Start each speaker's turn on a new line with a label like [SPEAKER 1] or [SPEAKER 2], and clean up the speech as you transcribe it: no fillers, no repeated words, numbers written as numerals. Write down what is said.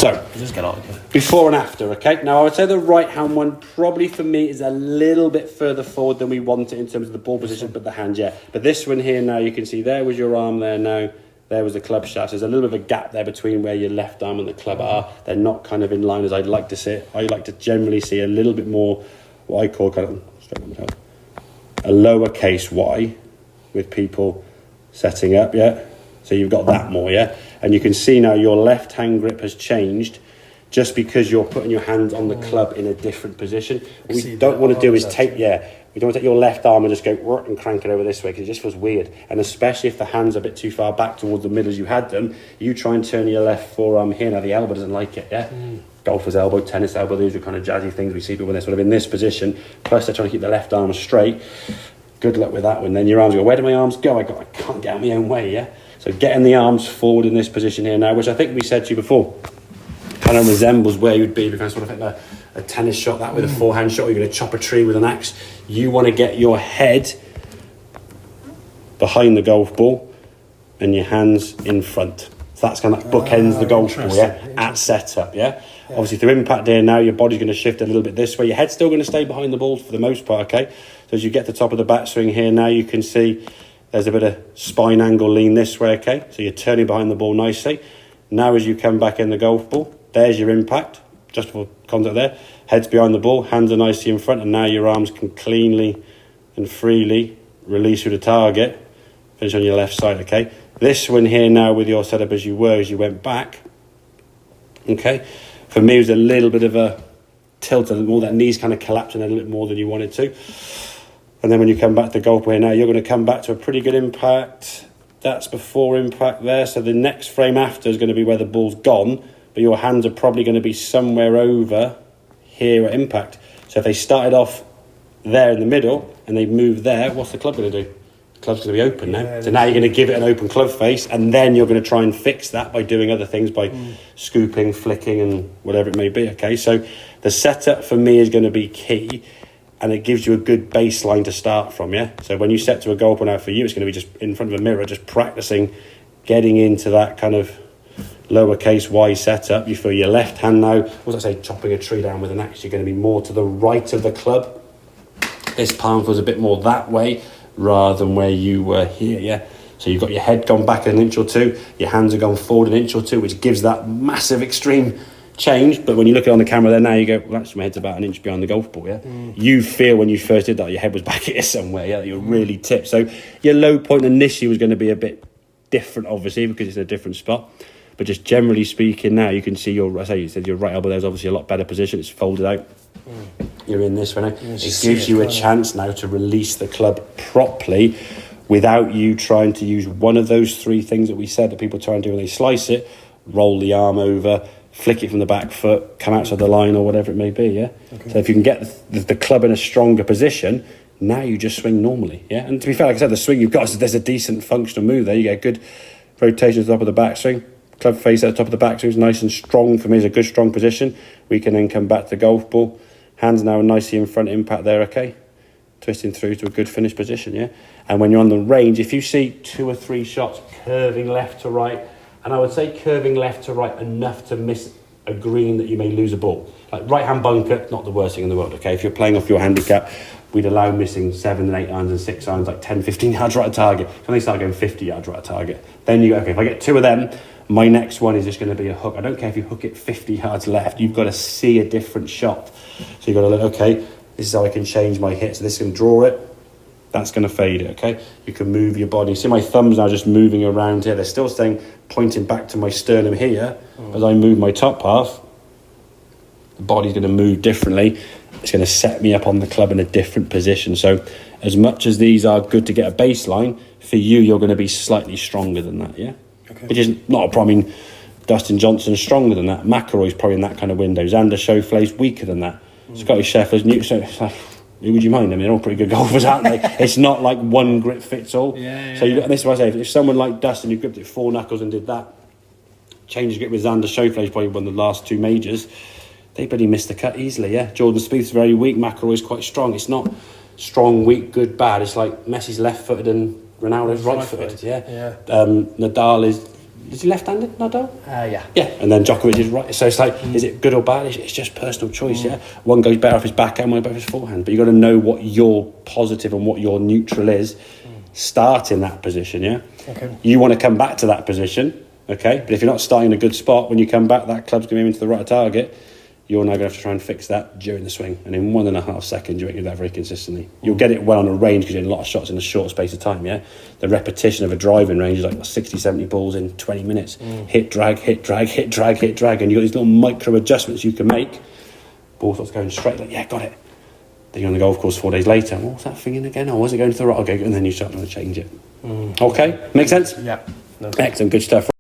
[SPEAKER 1] So,
[SPEAKER 2] just get on.
[SPEAKER 1] before and after, okay? Now, I would say the right-hand one probably for me is a little bit further forward than we want it in terms of the ball position, but the hand, yeah. But this one here now, you can see there was your arm there now. There was the club shaft. There's a little bit of a gap there between where your left arm and the club are. They're not kind of in line as I'd like to see it. I like to generally see a little bit more, what I call kind of, a lowercase y with people setting up, yeah? So you've got that more, yeah? And you can see now your left hand grip has changed just because you're putting your hands on the club in a different position. What we don't want to do is we don't want to take your left arm and just go and crank it over this way because it just feels weird. And especially if the hand's a bit too far back towards the middle as you had them, you try and turn your left forearm here. Now the elbow doesn't like it, yeah? Golfer's elbow, tennis elbow, these are kind of jazzy things we see people when they're sort of in this position. Plus they're trying to keep the left arm straight. Good luck with that one. Then your arms go, where do my arms go? I can't get out my own way, yeah? So getting the arms forward in this position here now, which I think we said to you before, kind of resembles where you'd be if you kind of sort of hit a tennis shot, that with a forehand shot, or you're going to chop a tree with an axe. You want to get your head behind the golf ball and your hands in front. So that's kind of like bookends the golf ball, yeah, at setup, yeah? Obviously through impact there now, your body's going to shift a little bit this way. Your head's still going to stay behind the ball for the most part, okay? So as you get to the top of the backswing here now, you can see there's a bit of spine angle lean this way, okay? So you're turning behind the ball nicely. Now as you come back in the golf ball, there's your impact, just before contact there. Head's behind the ball, hands are nicely in front, and now your arms can cleanly and freely release through the target. Finish on your left side, okay? This one here now with your setup as you went back, okay? For me, it was a little bit of a tilt, and all that knees kind of collapsing a little bit more than you wanted to. And then when you come back to the golf way now, you're going to come back to a pretty good impact. That's before impact there. So the next frame after is going to be where the ball's gone, but your hands are probably going to be somewhere over here at impact. So if they started off there in the middle and they moved there, what's the club going to do? The club's going to be open now. So now you're going to give it an open club face, and then you're going to try and fix that by doing other things, by scooping, flicking, and whatever it may be, okay? So the setup for me is going to be key. And it gives you a good baseline to start from, yeah? So when you set to a golf ball now for you, it's going to be just in front of a mirror, just practicing getting into that kind of lowercase y setup. You feel your left hand now, what was I say, chopping a tree down with an axe, you're going to be more to the right of the club. This palm feels a bit more that way rather than where you were here, yeah? So you've got your head gone back an inch or two, your hands have gone forward an inch or two, which gives that massive extreme change. But when you look at it on the camera there now, you go, well, actually my head's about an inch behind the golf ball, yeah? You feel when you first did that your head was back here somewhere, yeah? You're really tipped. So your low point initially was going to be a bit different, obviously, because it's a different spot. But just generally speaking now, you can see your, I say you said your right elbow there's obviously a lot better position. It's folded out. You're in this one now. It gives you a chance now to release the club properly without you trying to use one of those three things that we said that people try and do when they slice it. Roll the arm over, flick it from the back foot, come outside the line or whatever it may be, yeah? Okay. So if you can get the club in a stronger position, now you just swing normally, yeah? And to be fair, like I said, the swing you've got, there's a decent functional move there. You get good rotation to the top of the backswing. Club face at the top of the backswing is nice and strong. For me, it's a good, strong position. We can then come back to the golf ball. Hands now nicely in front, impact there, okay? Twisting through to a good finish position, yeah? And when you're on the range, if you see 2 or 3 shots curving left to right, and I would say curving left to right enough to miss a green that you may lose a ball. Like right-hand bunker, not the worst thing in the world, okay? If you're playing off your handicap, we'd allow missing 7 and 8 irons and 6 irons, like 10, 15 yards right at target. So when they start going 50 yards right at target, then you go, okay, if I get 2 of them, my next one is just going to be a hook. I don't care if you hook it 50 yards left, you've got to see a different shot. So you've got to look, okay, this is how I can change my hit. So this can draw it, that's going to fade it, okay? You can move your body. See my thumbs now just moving around here. They're still staying, pointing back to my sternum here. As I move my top half, the body's going to move differently. It's going to set me up on the club in a different position. So as much as these are good to get a baseline, for you, you're going to be slightly stronger than that, yeah? Okay. Which is not a problem. I mean, Dustin Johnson's stronger than that. McIlroy's probably in that kind of window. Xander Schauffele's weaker than that. Scotty Scheffler's new. So it's like, who would you mind? I mean, they're all pretty good golfers, aren't they? It's not like one grip fits all.
[SPEAKER 2] Yeah.
[SPEAKER 1] So and this is what I say. If someone like Dustin who gripped it 4 knuckles and did that, changed grip with Xander Schauffele's probably won the last 2 majors, they pretty missed the cut easily, yeah? Jordan Spieth's very weak. McIlroy's quite strong. It's not strong, weak, good, bad. It's like Messi's left-footed and Ronaldo's right-footed, yeah? Nadal is is he left-handed, Nadal?
[SPEAKER 2] Yeah.
[SPEAKER 1] Yeah, and then Djokovic is right. So it's like, is it good or bad? It's just personal choice, yeah? One goes better off his backhand, one goes better off his forehand. But you've got to know what your positive and what your neutral is. Start in that position, yeah?
[SPEAKER 2] Okay.
[SPEAKER 1] You want to come back to that position, okay? But if you're not starting in a good spot, when you come back, that club's going to be into the right target. You're now going to have to try and fix that during the swing. And in 1.5 seconds, you won't do that very consistently. You'll get it well on a range because you're doing a lot of shots in a short space of time, yeah? The repetition of a driving range is like 60, 70 balls in 20 minutes. Hit, drag, hit, drag, hit, drag, hit, drag. And you've got these little micro adjustments you can make. Ball starts going straight, like, yeah, got it. Then you're on the golf course 4 days later. What was that thing in again? Oh, was it going to the right? Okay, and then you start to change it. Okay, make sense?
[SPEAKER 2] Yeah. No.
[SPEAKER 1] Excellent, good stuff.